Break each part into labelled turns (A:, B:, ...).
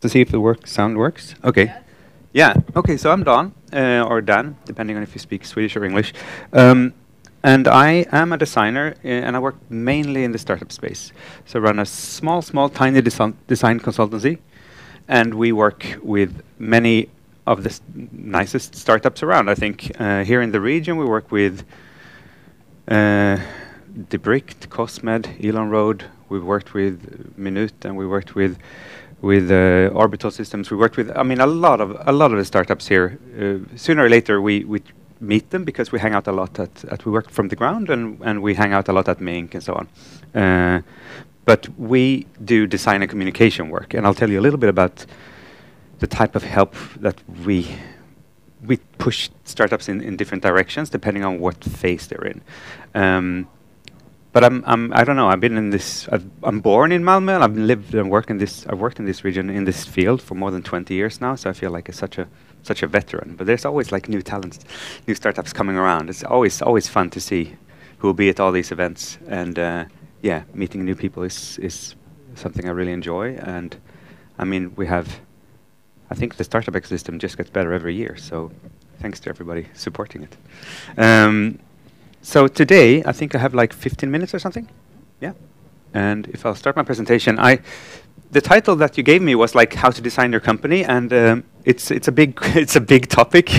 A: to see if the sound works. Okay.
B: Yes.
A: Yeah. Okay. So I'm Don, or Dan, depending on if you speak Swedish or English. And I am a designer, and I work mainly in the startup space. So I run a small, tiny design consultancy, and we work with many of the nicest startups around. I think here in the region we work with Debricked, Cosmed, Elon Road. We've worked with Minut, and we worked with Orbital Systems. We worked with, I mean, a lot of the startups here. Sooner or later, we meet them because we hang out a lot at we work from the ground, and we hang out a lot at Mink and so on. But we do design and communication work, and I'll tell you a little bit about the type of help that we push startups in different directions depending on what phase they're in. But I don't know. I've been in this. I'm born in Malmö, and I've lived and worked in this. I've worked in this region, in this field, for more than 20 years now. So I feel like such a veteran. But there's always like new talents, new startups coming around. It's always fun to see who will be at all these events. And yeah, meeting new people is something I really enjoy. And I mean, I think the startup ecosystem just gets better every year. So thanks to everybody supporting it. So today, I think I have like 15 minutes or something. Yeah. And if I'll start my presentation, the title that you gave me was like how to design your company, and it's a big topic.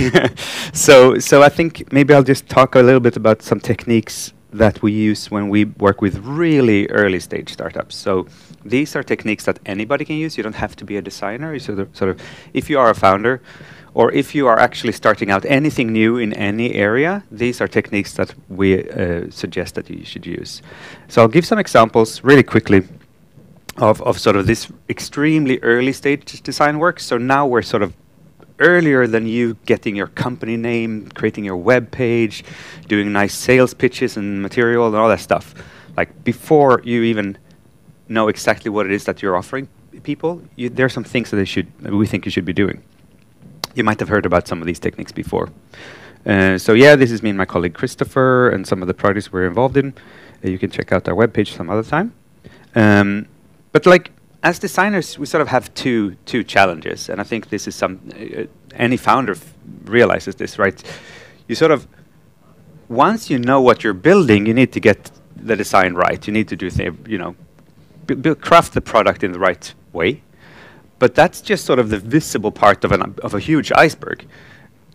A: so I think maybe I'll just talk a little bit about some techniques that we use when we work with really early stage startups. So these are techniques that anybody can use. You don't have to be a designer. You sort of if you are a founder, or if you are actually starting out anything new in any area, these are techniques that we suggest that you should use. So I'll give some examples really quickly of sort of this extremely early stage design work. So now we're sort of earlier than you getting your company name, creating your web page, doing nice sales pitches and material and all that stuff. Like before you even know exactly what it is that you're offering people, there are some things that we think you should be doing. You might have heard about some of these techniques before. So yeah, this is me and my colleague Christopher and some of the projects we're involved in. You can check out our webpage some other time. But like as designers, we sort of have two challenges, and I think this is any founder realizes this, right? You sort of once you know what you're building, you need to get the design right. You need to do craft the product in the right way. But that's just sort of the visible part of a huge iceberg.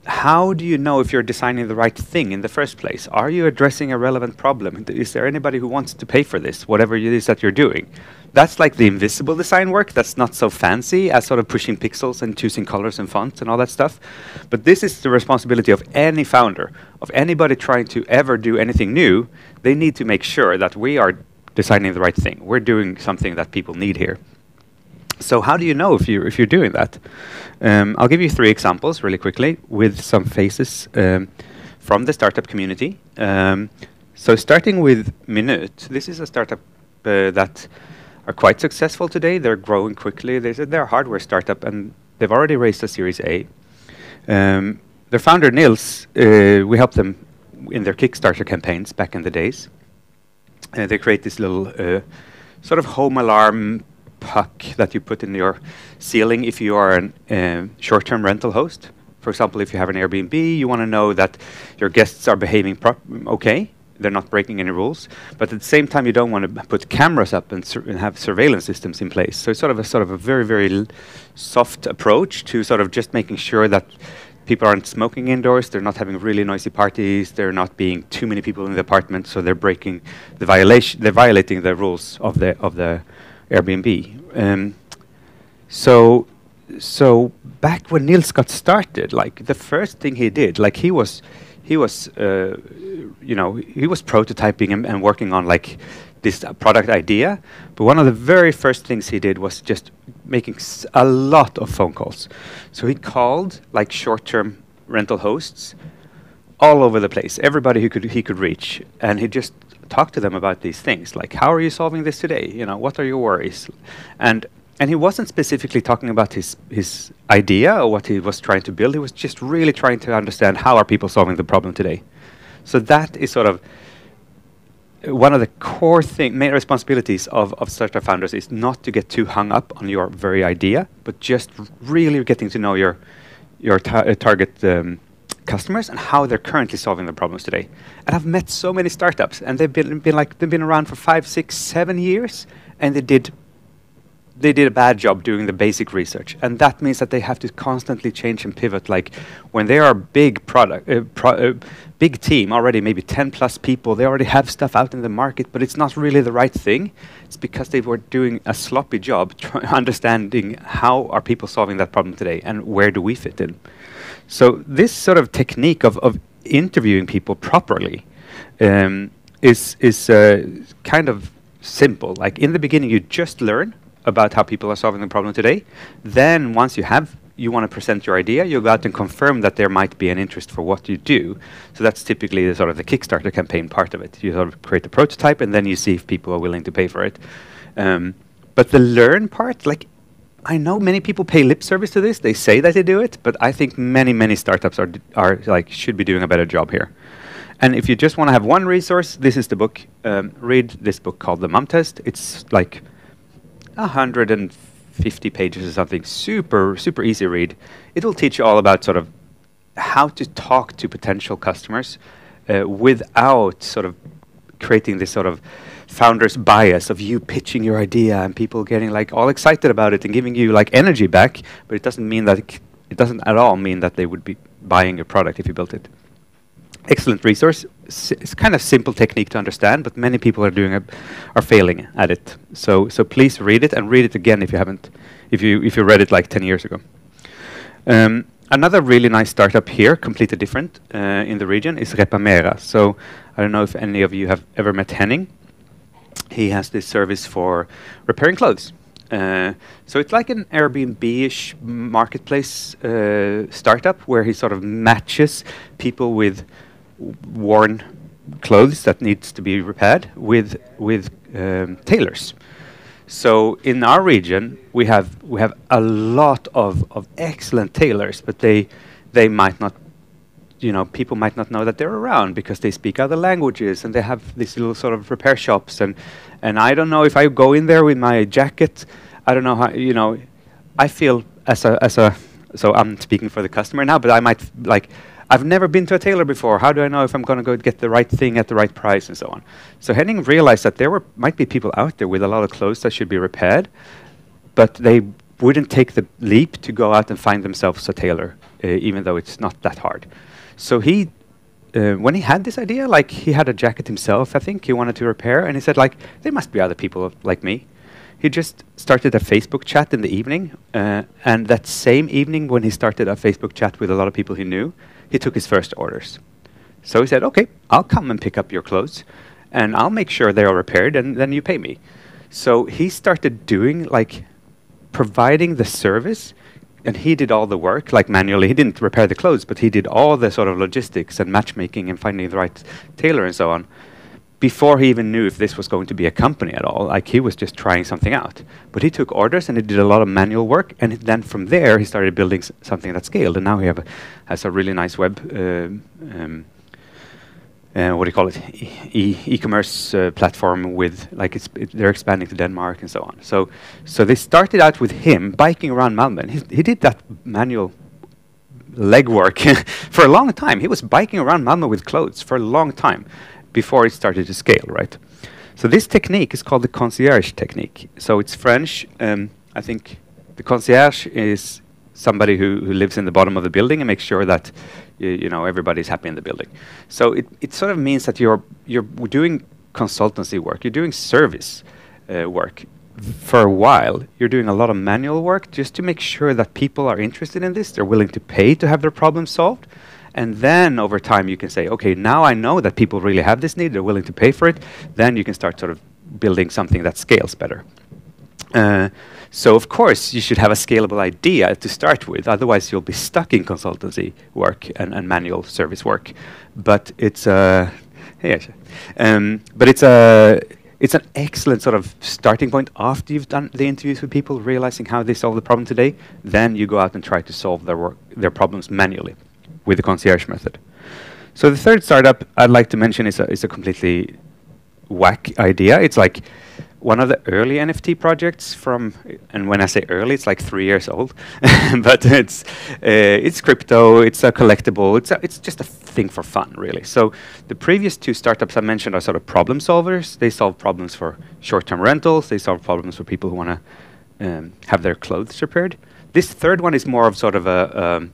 A: How do you know if you're designing the right thing in the first place? Are you addressing a relevant problem? Is there anybody who wants to pay for this, whatever it is that you're doing? That's like the invisible design work. That's not so fancy as sort of pushing pixels and choosing colors and fonts and all that stuff. But this is the responsibility of any founder, of anybody trying to ever do anything new. They need to make sure that we are designing the right thing. We're doing something that people need here. So how do you know if you're doing that? I'll give you 3 examples really quickly with some faces from the startup community. So starting with Minut, this is a startup that are quite successful today. They're growing quickly. They're a hardware startup, and they've already raised a Series A. Their founder Nils, we helped them in their Kickstarter campaigns back in the days. They create this little sort of home alarm puck that you put in your ceiling if you are a short-term rental host. For example, if you have an Airbnb, you want to know that your guests are behaving okay, they're not breaking any rules, but at the same time you don't want to put cameras up and have surveillance systems in place. So it's sort of a very, very soft approach to sort of just making sure that people aren't smoking indoors, they're not having really noisy parties, they're not being too many people in the apartment, so they're violating the rules of the Airbnb. So back when Nils got started, like the first thing he did, like he was prototyping and working on like this product idea. But one of the very first things he did was just making a lot of phone calls. So he called like short-term rental hosts all over the place, everybody he could reach, and he just talk to them about these things, like how are you solving this today? What are your worries? And he wasn't specifically talking about his idea or what he was trying to build. He was just really trying to understand how are people solving the problem today. So that is sort of one of the core main responsibilities of startup founders is not to get too hung up on your very idea, but just really getting to know your target customers and how they're currently solving the problems today. And I've met so many startups, and they've been around for 5, 6, 7 years, and they did a bad job doing the basic research, and that means that they have to constantly change and pivot. Like when they are big big team already, maybe 10 plus people, they already have stuff out in the market, but it's not really the right thing. It's because they were doing a sloppy job understanding how are people solving that problem today and where do we fit in. So this sort of technique of interviewing people properly is kind of simple. Like in the beginning, you just learn about how people are solving the problem today. Then once you want to present your idea, you go out and confirm that there might be an interest for what you do. So that's typically the sort of the Kickstarter campaign part of it. You sort of create a prototype, and then you see if people are willing to pay for it. But the learn part, like I know many people pay lip service to this. They say that they do it, but I think many startups are like should be doing a better job here. And if you just want to have one resource, this is the book. Read this book called The Mom Test. It's like 150 pages or something, super easy read. It will teach you all about sort of how to talk to potential customers without sort of creating this sort of founder's bias of you pitching your idea and people getting like all excited about it and giving you like energy back, but it doesn't mean that it doesn't at all mean that they would be buying your product if you built it. Excellent resource. It's kind of simple technique to understand, but many people are failing at it. So please read it, and read it again if you haven't, if you read it like 10 years ago. Another really nice startup here, completely different in the region, is Repamera. So I don't know if any of you have ever met Henning. He has this service for repairing clothes. So it's like an Airbnb-ish marketplace startup where he sort of matches people with worn clothes that needs to be repaired with tailors. So in our region, we have a lot of excellent tailors, but they might not, people might not know that they're around because they speak other languages and they have these little sort of repair shops. And I don't know if I go in there with my jacket, I don't know how, I feel so I'm speaking for the customer now, but I might I've never been to a tailor before. How do I know if I'm going to go get the right thing at the right price and so on? So Henning realized that there might be people out there with a lot of clothes that should be repaired, but they wouldn't take the leap to go out and find themselves a tailor, even though it's not that hard. So he, when he had this idea, like he had a jacket himself, I think he wanted to repair, and he said like, there must be other people like me. He just started a Facebook chat in the evening, and that same evening when he started a Facebook chat with a lot of people he knew, he took his first orders. So he said, okay, I'll come and pick up your clothes, and I'll make sure they are repaired, and then you pay me. So he started doing, like, providing the service, and he did all the work, like manually. He didn't repair the clothes, but he did all the sort of logistics and matchmaking and finding the right tailor and so on, before he even knew if this was going to be a company at all. Like, he was just trying something out. But he took orders and he did a lot of manual work, and then from there he started building something that scaled, and now he has a really nice web, what do you call it, e-commerce platform with, like, they're expanding to Denmark and so on. So they started out with him biking around Malmö, and he did that manual legwork for a long time. He was biking around Malmö with clothes for a long time before it started to scale, right? So this technique is called the Concierge Technique. So it's French. I think the concierge is somebody who lives in the bottom of the building and makes sure that everybody's happy in the building. So it sort of means that you're doing consultancy work, you're doing service work for a while. You're doing a lot of manual work just to make sure that people are interested in this, they're willing to pay to have their problems solved. And then over time you can say, okay, now I know that people really have this need, they're willing to pay for it. Then you can start sort of building something that scales better. So of course you should have a scalable idea to start with, otherwise you'll be stuck in consultancy work and manual service work. But it's it's an excellent sort of starting point after you've done the interviews with people, realizing how they solve the problem today. Then you go out and try to solve their problems manually with the concierge method. So the third startup I'd like to mention is a completely whack idea. It's like one of the early NFT projects from, and when I say early, it's like 3 years old, but it's crypto, it's a collectible, it's just a thing for fun, really. So the previous two startups I mentioned are sort of problem solvers. They solve problems for short-term rentals. They solve problems for people who want to have their clothes repaired. This third one is more of sort of a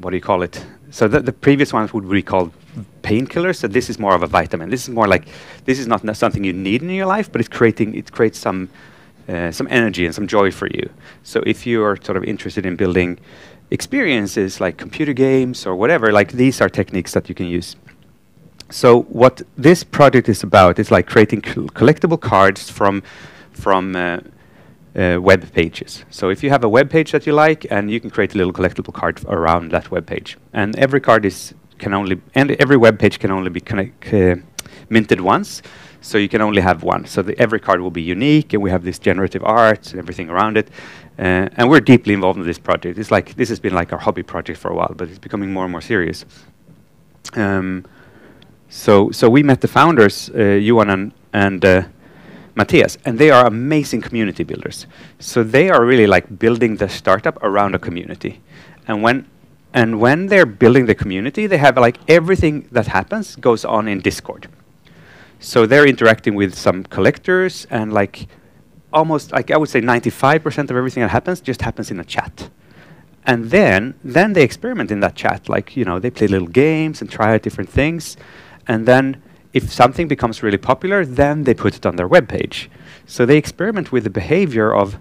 A: what do you call it? So the previous ones would be called painkillers. So this is more of a vitamin. This is more like, this is not something you need in your life, but it creates some energy and some joy for you. So if you are sort of interested in building experiences like computer games or whatever, like these are techniques that you can use. So what this project is about is like creating collectible cards from web pages. So if you have a web page that you like, and you can create a little collectible card around that web page, and every card every web page can only be minted once, so you can only have one. So every card will be unique, and we have this generative art and everything around it. And we're deeply involved in this project. It's like this has been like our hobby project for a while, but it's becoming more and more serious. So we met the founders, Johan and Matthias, and they are amazing community builders. So they are really like building the startup around a community. And when they're building the community, they have like everything that happens goes on in Discord. So they're interacting with some collectors, and like almost, like I would say 95% of everything that happens just happens in a chat. And then they experiment in that chat, like, you know, they play little games and try out different things. And then if something becomes really popular, then they put it on their webpage. So they experiment with the behavior of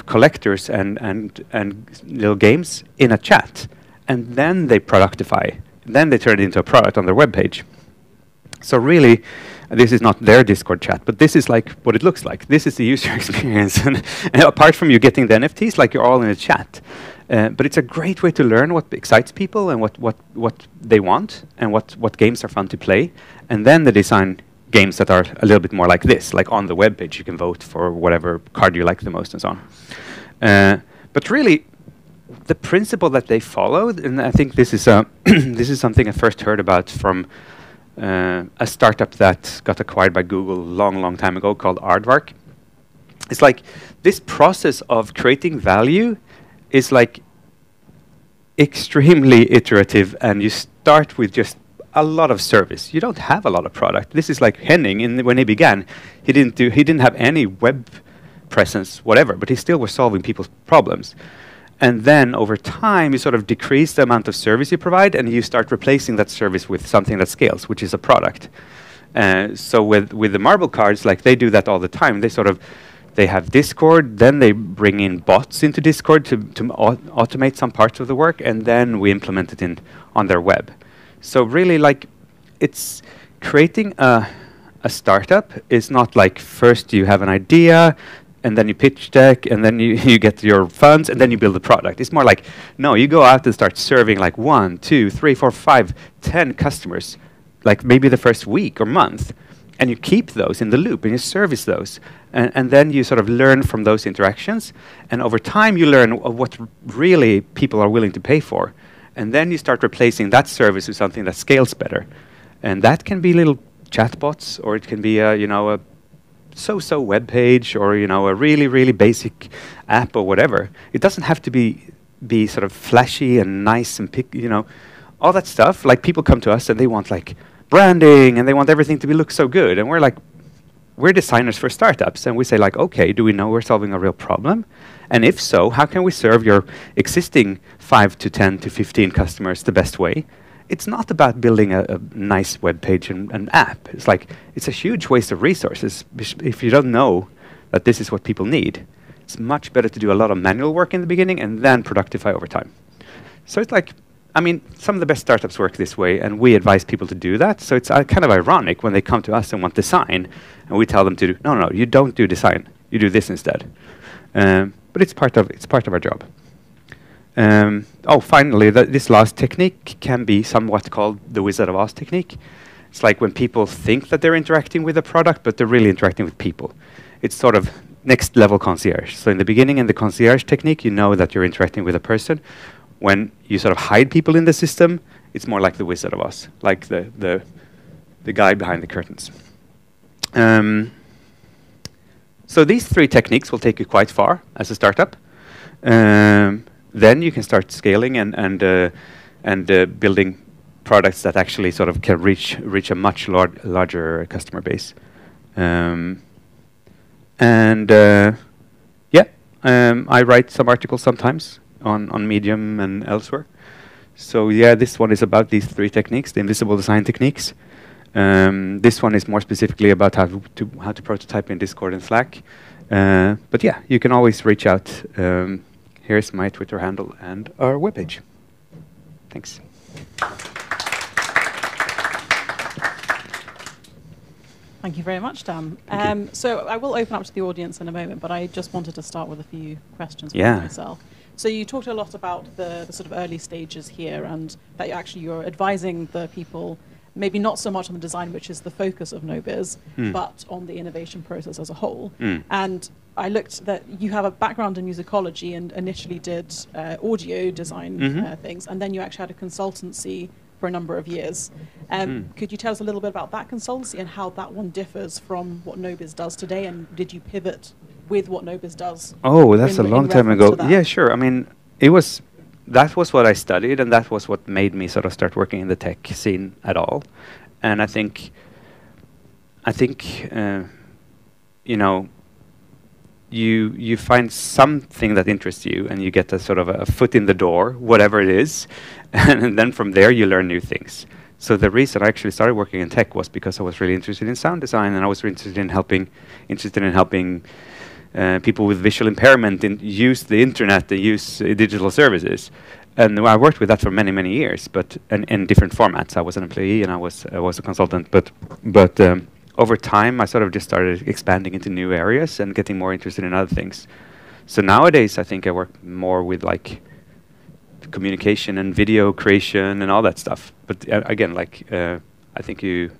A: collectors and little games in a chat, and then they productify. Then they turn it into a product on their webpage. So really, this is not their Discord chat, but this is like what it looks like. This is the user experience. and apart from you getting the NFTs, like you're all in a chat. But it's a great way to learn what excites people and what they want, and what games are fun to play. And then they design games that are a little bit more like this, like on the web page you can vote for whatever card you like the most and so on. But really, the principle that they followed, and I think this is this is something I first heard about from a startup that got acquired by Google a long time ago called Aardvark. It's like this process of creating value is like extremely iterative, and you start with just a lot of service. You don't have a lot of product. This is like Henning, when he began, he didn't have any web presence, whatever, but he still was solving people's problems. And then over time, you sort of decrease the amount of service you provide, and you start replacing that service with something that scales, which is a product. So with the marble cards, like they do that all the time. They have Discord, then they bring in bots into Discord to automate some parts of the work, and then we implement it on their web. So really, like, it's creating a startup is not like first you have an idea, and then you pitch deck, and then you get your funds, and then you build a product. It's more like, no, you go out and start serving like 1, 2, 3, 4, 5, 10 customers, like maybe the first week or month, and you keep those in the loop, and you service those. And then you sort of learn from those interactions, and over time you learn what really people are willing to pay for. And then you start replacing that service with something that scales better. And that can be little chatbots, or it can be a so-so web page, or a really basic app or whatever. It doesn't have to be sort of flashy and nice and all that stuff. Like, people come to us and they want like branding, and they want everything to look so good, and we're designers for startups, and we say like, okay, do we know we're solving a real problem? And if so, how can we serve your existing 5 to 10 to 15 customers the best way? It's not about building a nice web page and an app. It's like, it's a huge waste of resources if you don't know that this is what people need. It's much better to do a lot of manual work in the beginning and then productify over time. So it's like, I mean, some of the best startups work this way, and we advise people to do that. So it's kind of ironic when they come to us and want design, and we tell them to do, no, you don't do design. You do this instead. But it's part of our job. Finally, this last technique can be somewhat called the Wizard of Oz technique. It's like when people think that they're interacting with a product, but they're really interacting with people. It's sort of next level concierge. So in the beginning, in the concierge technique, you know that you're interacting with a person. When you sort of hide people in the system, it's more like the Wizard of Oz, like the the guy behind the curtains. So these 3 techniques will take you quite far as a startup. Then you can start scaling and building products that actually sort of can reach a much larger customer base. I write some articles sometimes on Medium and elsewhere. So yeah, this one is about these 3 techniques, the invisible design techniques. This one is more specifically about how to prototype in Discord and Slack. But yeah, you can always reach out. Here's my Twitter handle and our webpage. Thanks.
B: Thank you very much, Dan. So I will open up to the audience in a moment, but I just wanted to start with a few questions for myself. So you talked a lot about the sort of early stages here, and that you're advising the people, maybe not so much on the design, which is the focus of nobiz, but on the innovation process as a whole. And I looked that you have a background in musicology and initially did audio design things, and then you actually had a consultancy for a number of years. Could you tell us a little bit about that consultancy and how that one differs from what nobiz does today, and did you pivot with what nobiz does?
A: Oh, that's a long time ago. Yeah, sure. I mean, that was what I studied, and that was what made me sort of start working in the tech scene at all. And I think you know, you find something that interests you, and you get a sort of a foot in the door, whatever it is, and then from there you learn new things. So the reason I actually started working in tech was because I was really interested in sound design, and I was interested in helping people with visual impairment use the internet and use digital services. And I worked with that for many, many years, but in different formats. I was an employee and I was a consultant, but over time I sort of just started expanding into new areas and getting more interested in other things. So nowadays I think I work more with like communication and video creation and all that stuff. But again, like I think you're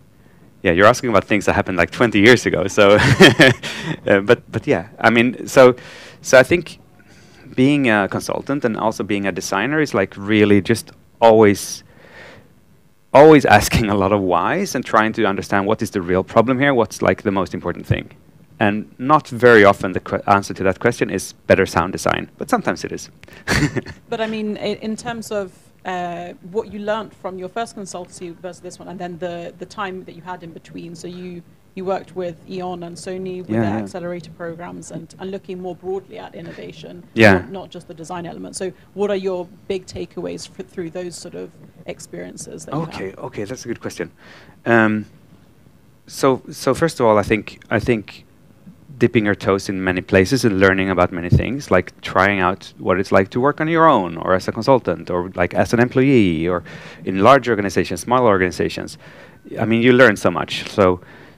A: asking about things that happened like 20 years ago. So, but yeah, I mean, so I think being a consultant and also being a designer is like really just always asking a lot of whys and trying to understand what is the real problem here, what's like the most important thing. And not very often the answer to that question is better sound design, but sometimes it is.
B: But I mean, in terms of what you learned from your first consultancy versus this one, and then the time that you had in between. So you worked with E.ON and Sony with their accelerator programs and looking more broadly at innovation, not just the design element. So what are your big takeaways through those sort of experiences that you had?
A: Okay, that's a good question. So first of all, I think dipping your toes in many places and learning about many things, like trying out what it's like to work on your own or as a consultant or like as an employee or in large organizations, small organizations. I mean, you learn so much.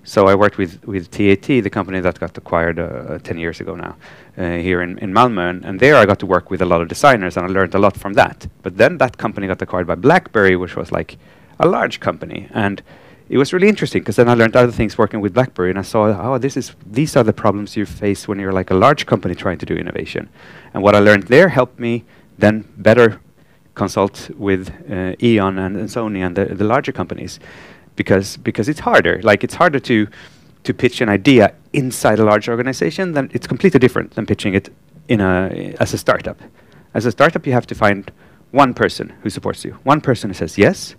A: So I worked with TAT, the company that got acquired 10 years ago now, here in Malmö, and there I got to work with a lot of designers and I learned a lot from that. But then that company got acquired by Blackberry, which was like a large company, and it was really interesting because then I learned other things working with Blackberry, and I saw, these are the problems you face when you're like a large company trying to do innovation. And what I learned there helped me then better consult with E.ON and Sony and the larger companies, because it's harder. Like it's harder to pitch an idea inside a large organization. Then it's completely different than pitching it as a startup. As a startup, you have to find one person who supports you, one person who says yes.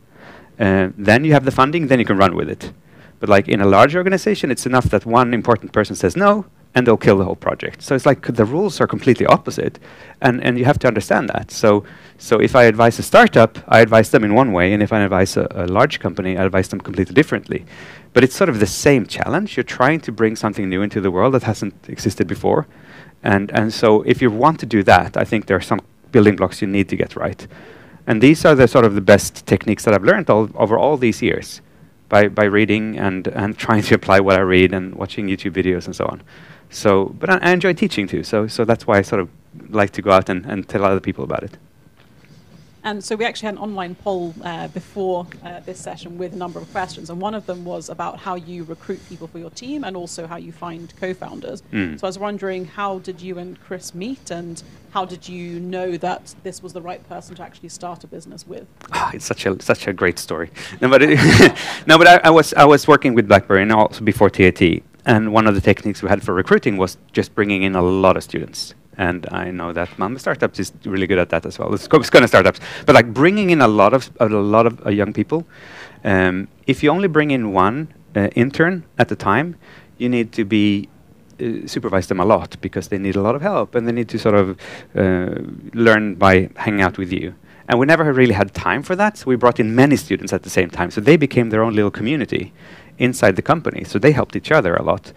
A: Then you have the funding, then you can run with it. But like in a large organization, it's enough that one important person says no, and they'll kill the whole project. So it's like the rules are completely opposite, and you have to understand that. So if I advise a startup, I advise them in one way, and if I advise a large company, I advise them completely differently. But it's sort of the same challenge. You're trying to bring something new into the world that hasn't existed before. And so if you want to do that, I think there are some building blocks you need to get right. And these are the sort of the best techniques that I've learned over all these years by reading and trying to apply what I read and watching YouTube videos and so on. So, but I enjoy teaching too. So that's why I sort of like to go out and tell other people about it.
B: And so we actually had an online poll before this session with a number of questions, and one of them was about how you recruit people for your team and also how you find co-founders. So I was wondering, how did you and Chris meet, and how did you know that this was the right person to actually start a business with?
A: It's such a great story. No, but I was working with Blackberry and also before TAT, and one of the techniques we had for recruiting was just bringing in a lot of students. And I know that Malmö Startups is really good at that as well. It's kind of startups, but like bringing in a lot of young people. If you only bring in one intern at a time, you need to be supervise them a lot because they need a lot of help and they need to sort of learn by hanging out with you. And we never really had time for that, so we brought in many students at the same time. So they became their own little community inside the company. So they helped each other a lot.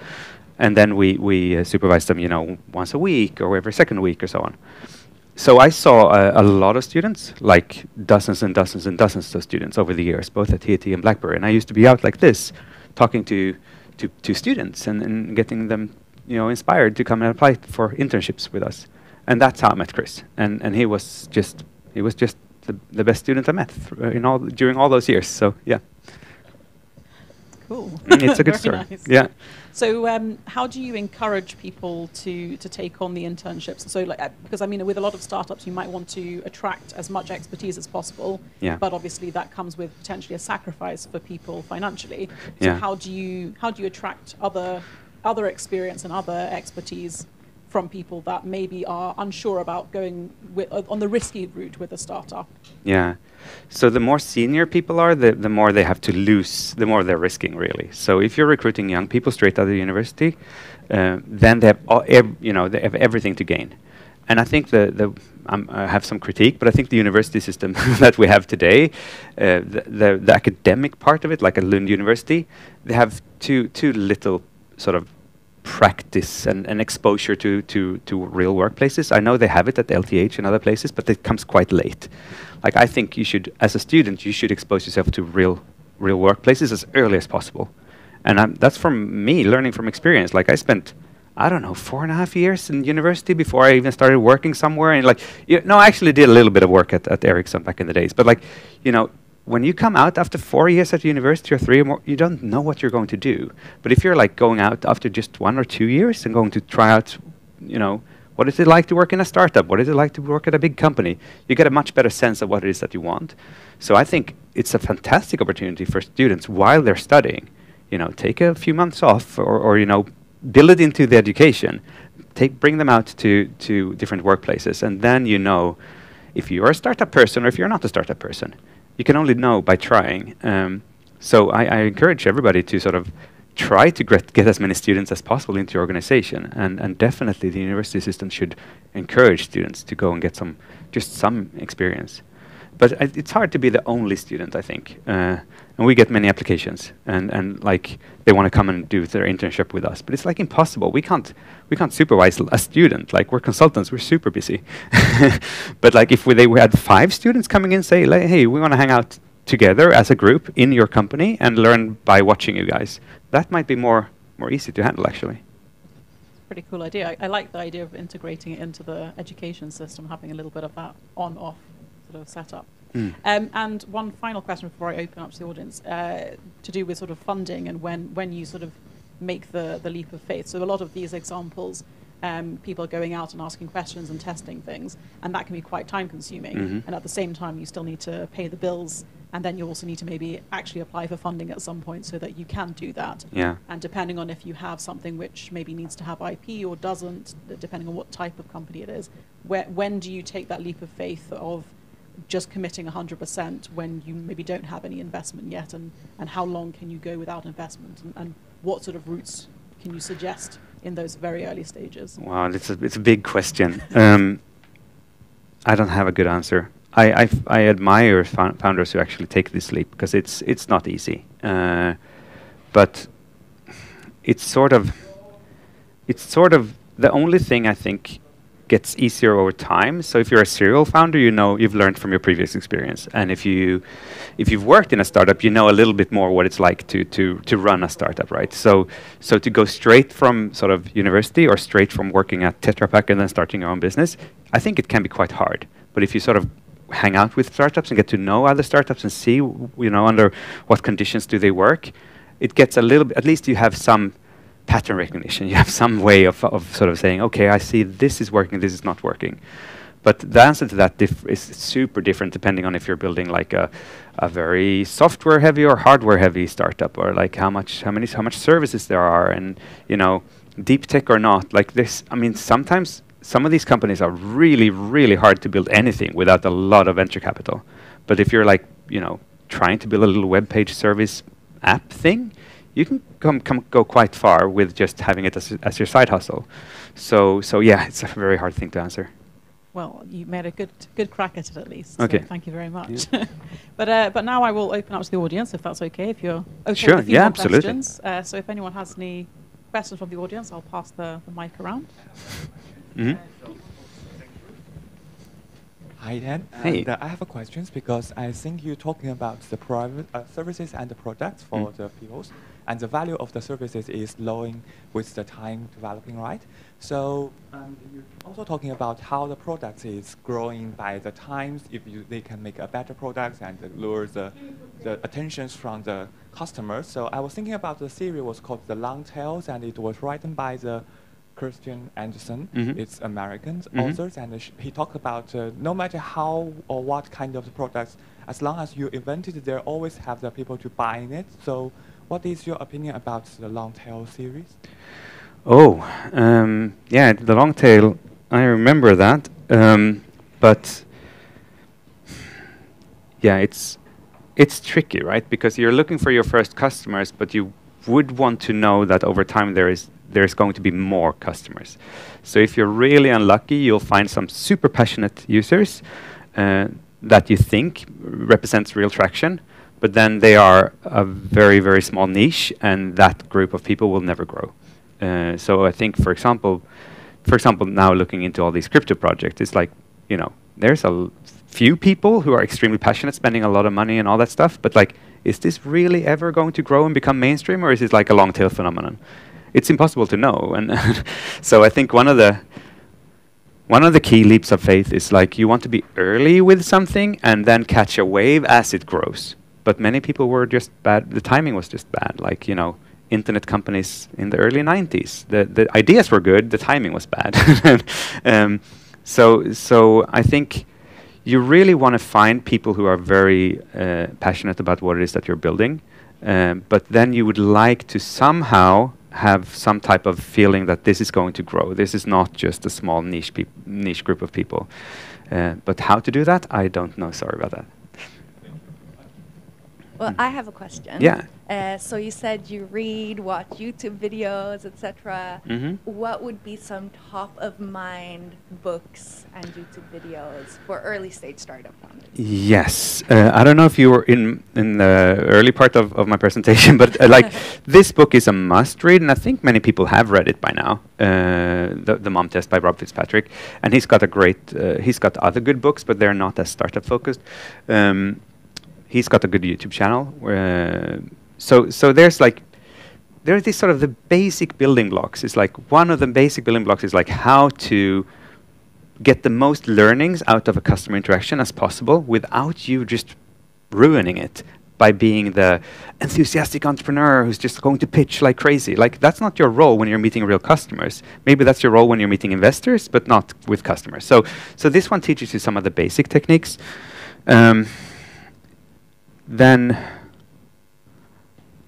A: And then we supervised them, once a week or every second week or so on. So I saw a lot of students, like dozens and dozens and dozens of students over the years, both at TAT and Blackberry. And I used to be out like this, talking to students and getting them, inspired to come and apply for internships with us. And that's how I met Chris. And he was just the best student I met during all those years. So yeah.
B: Cool.
A: It's a good story.
B: Nice.
A: Yeah.
B: So how do you encourage people to take on the internships? So because with a lot of startups, you might want to attract as much expertise as possible, but obviously that comes with potentially a sacrifice for people financially. So how do you attract other experience and other expertise from people that maybe are unsure about going on the risky route with a startup? Yeah.
A: So the more senior people are, the more they have to lose, the more they're risking, really. So if you're recruiting young people straight out of university, then they have they have everything to gain. And I think I have some critique, but I think the university system that we have today, the academic part of it, like at Lund University, they have too little sort of practice and exposure to real workplaces. I know they have it at LTH and other places, but it comes quite late. Like I think you should, as a student, you should expose yourself to real workplaces as early as possible. And that's from me learning from experience. Like I spent, 4.5 years in university before I even started working somewhere. And I actually did a little bit of work at Ericsson back in the days. But when you come out after 4 years at university or 3 or more, you don't know what you're going to do. But if you're going out after just 1 or 2 years and going to try out, what is it like to work in a startup? What is it like to work at a big company? You get a much better sense of what it is that you want. So I think it's a fantastic opportunity for students while they're studying. Take a few months off or build it into the education. Bring them out to different workplaces. And then if you are a startup person or if you're not a startup person. You can only know by trying. So I encourage everybody to sort of try to get as many students as possible into your organization. And definitely the university system should encourage students to go and get some experience. But it's hard to be the only student, I think. And we get many applications and they want to come and do their internship with us. But it's impossible. We can't supervise a student. We're consultants, we're super busy. But if we had 5 students coming in say, hey, we want to hang out together as a group in your company and learn by watching you guys. That might be more easy to handle, actually.
B: Pretty cool idea. I like the idea of integrating it into the education system, having a little bit of that on-off sort of setup. And one final question before I open up to the audience, to do with sort of funding and when you sort of make the leap of faith. So a lot of these examples, people are going out and asking questions and testing things, and that can be quite time consuming. And at the same time, you still need to pay the bills, and then you also need to maybe actually apply for funding at some point so that you can do that. And depending on if you have something which maybe needs to have IP or doesn't, depending on what type of company it is, when do you take that leap of faith of just committing 100% when you maybe don't have any investment yet, and how long can you go without investment, and what sort of routes can you suggest in those very early stages? Wow,
A: it's a big question. I don't have a good answer. I admire founders who actually take this leap because it's not easy. But it's sort of the only thing I think gets easier over time. So if you're a serial founder, you've learned from your previous experience, and if you've worked in a startup, you know a little bit more what it's like to run a startup, right? So to go straight from sort of university or straight from working at Tetra Pak and then starting your own business, I think it can be quite hard. But if you sort of hang out with startups and get to know other startups and see, under what conditions do they work, it gets a little bit, at least you have some pattern recognition. You have some way of sort of saying, okay, I see this is working, this is not working. But the answer to that is super different depending on if you're building like a very software heavy or hardware heavy startup, or like how much services there are, and deep tech or not. Like this, I mean, sometimes some of these companies are really, really hard to build anything without a lot of venture capital. But if you're like, trying to build a little web page service app thing, you can go quite far with just having it as your side hustle. So yeah, it's a very hard thing to answer.
B: Well, you made a good crack at it at least.
A: Okay.
B: So thank you very much. Yeah. But now I will open up to the audience, if that's okay. If you're okay
A: sure.
B: with a few
A: Yeah,
B: more
A: absolutely.
B: questions. So if anyone has any questions from the audience, I'll pass the mic around.
A: Mm-hmm.
C: Hi, Dan.
A: Hey.
C: I have a question because I think you're talking about the private services and the products for the peoples, and the value of the services is lowering with the time developing, right? So you're also talking about how the product is growing by the times, if they can make a better product and lure the attentions from the customers. So I was thinking about the series was called The Long Tails, and it was written by the Christian Anderson.
A: Mm-hmm.
C: It's American
A: Mm-hmm.
C: authors, and he talked about no matter how or what kind of the products, as long as you invent it, there always have the people to buy in it. So what is your opinion about the long tail series?
A: Oh, yeah, the long tail, I remember that. But yeah, it's tricky, right? Because you're looking for your first customers, but you would want to know that over time there's going to be more customers. So if you're really unlucky, you'll find some super passionate users that you think represents real traction, but then they are a very, very small niche, and that group of people will never grow. So I think, for example, now looking into all these crypto projects, it's like, there's a few people who are extremely passionate, spending a lot of money and all that stuff, but like, is this really ever going to grow and become mainstream, or is it like a long tail phenomenon? It's impossible to know. And so I think one of the key leaps of faith is like, you want to be early with something and then catch a wave as it grows. But many people were just bad. The timing was just bad. Like, internet companies in the early 90s. The ideas were good, the timing was bad. So I think you really want to find people who are very passionate about what it is that you're building, but then you would like to somehow have some type of feeling that this is going to grow. This is not just a small niche group of people. But how to do that, I don't know. Sorry about that.
D: Well, I have a question.
A: Yeah.
D: So you said you read, watch YouTube videos, etc.
A: Mm-hmm.
D: What would be some top of mind books and YouTube videos for early stage startup founders?
A: Yes. I don't know if you were in the early part of my presentation, but this book is a must read, and I think many people have read it by now. The Mom Test by Rob Fitzpatrick, and he's got he's got other good books, but they're not as startup focused. He's got a good YouTube channel. So there's these sort of the basic building blocks. It's like one of the basic building blocks is like how to get the most learnings out of a customer interaction as possible without you just ruining it by being the enthusiastic entrepreneur who's just going to pitch like crazy. Like, that's not your role when you're meeting real customers. Maybe that's your role when you're meeting investors, but not with customers. So this one teaches you some of the basic techniques. Then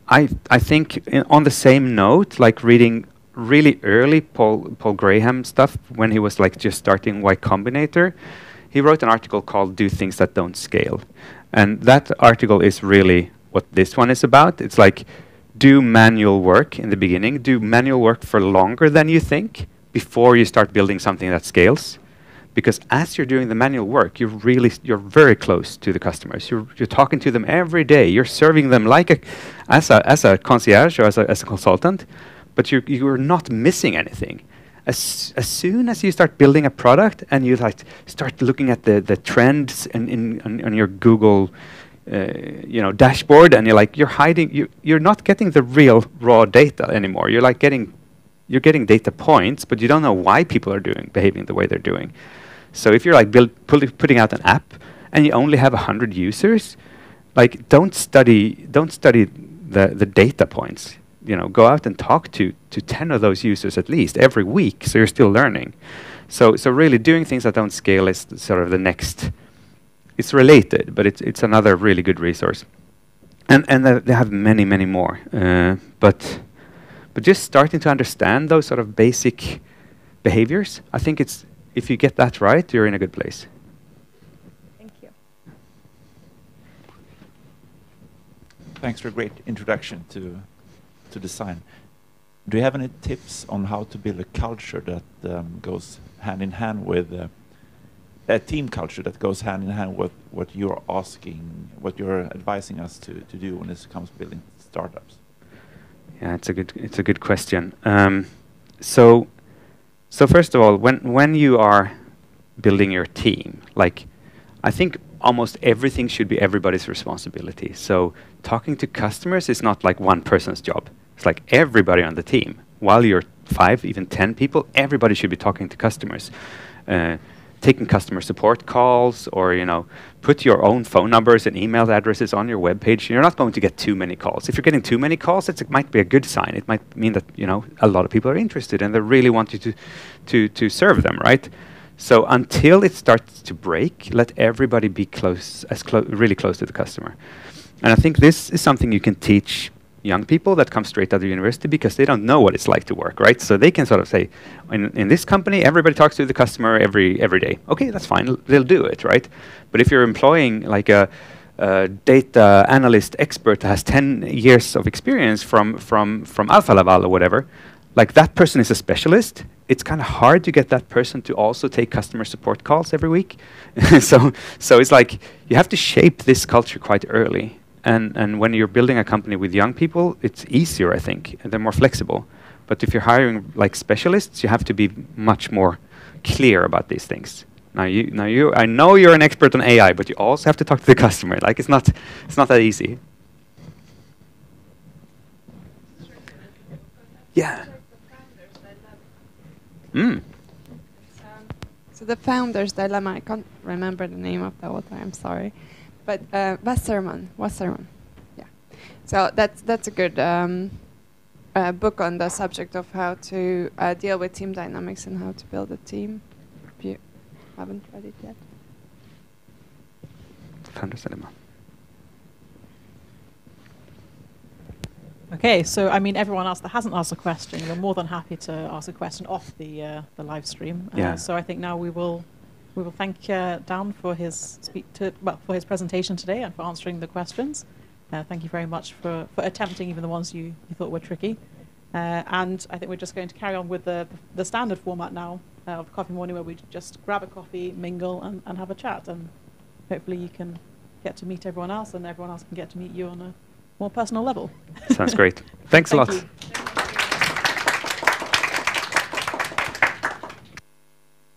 A: I think on the same note, like reading really early Paul Graham stuff when he was like just starting Y Combinator, he wrote an article called "Do Things That Don't Scale," and that article is really what this one is about. It's like, do manual work in the beginning, do manual work for longer than you think before you start building something that scales. Because as you're doing the manual work, you're very close to the customers. You're talking to them every day. You're serving them like as a concierge or as a consultant, but you're not missing anything. As soon as you start building a product and you like start looking at the trends on your Google dashboard, and you're not getting the real raw data anymore. You're getting data points, but you don't know why people are behaving the way they're doing. So if you're like putting out an app and you only have 100 users, like don't study the data points. You know, go out and talk to 10 of those users at least every week, so you're still learning. So really doing things that don't scale is sort of the next. It's related, but it's another really good resource. And they have many more. But just starting to understand those sort of basic behaviors, I think it's, if you get that right, you're in a good place.
D: Thank you.
E: Thanks for a great introduction to design. Do you have any tips on how to build a culture that goes hand in hand with a team culture that goes hand in hand with what you're asking, what you're advising us to do when it comes to building startups?
A: Yeah, it's a good question. So first of all, when you are building your team, like, I think almost everything should be everybody's responsibility. So talking to customers is not like one person's job. It's like everybody on the team. While you're 5, even 10 people, everybody should be talking to customers. Taking customer support calls, or, you know, put your own phone numbers and email addresses on your webpage. You're not going to get too many calls. If you're getting too many calls, it might be a good sign. It might mean that, you know, a lot of people are interested and they really want you to serve them, right? So until it starts to break, let everybody be really close to the customer. And I think this is something you can teach young people that come straight out of university, because they don't know what it's like to work, right? So they can sort of say, in this company, everybody talks to the customer every day. Okay, that's fine. They'll do it, right? But if you're employing like a data analyst expert that has 10 years of experience from Alfa Laval or whatever, like that person is a specialist. It's kind of hard to get that person to also take customer support calls every week. so it's like you have to shape this culture quite early. And when you're building a company with young people, it's easier, I think, and they're more flexible. But if you're hiring like specialists, you have to be much more clear about these things. I know you're an expert on AI, but you also have to talk to the customer. Like, it's not that easy. Yeah.
F: So the founder's dilemma, I can't remember the name of the author, I'm sorry. But Wasserman, yeah. So that's a good book on the subject of how to deal with team dynamics and how to build a team. If you haven't read it yet.
A: Founder's dilemma.
B: Okay, so I mean, everyone else that hasn't asked a question, you're more than happy to ask a question off the live stream. So I think now we will thank Dan for his for his presentation today and for answering the questions. Thank you very much for attempting even the ones you thought were tricky. And I think we're just going to carry on with the standard format now of Coffee Morning, where we just grab a coffee, mingle, and have a chat. And hopefully you can get to meet everyone else, and everyone else can get to meet you on a more personal level.
A: Sounds great. Thanks a lot.
B: You.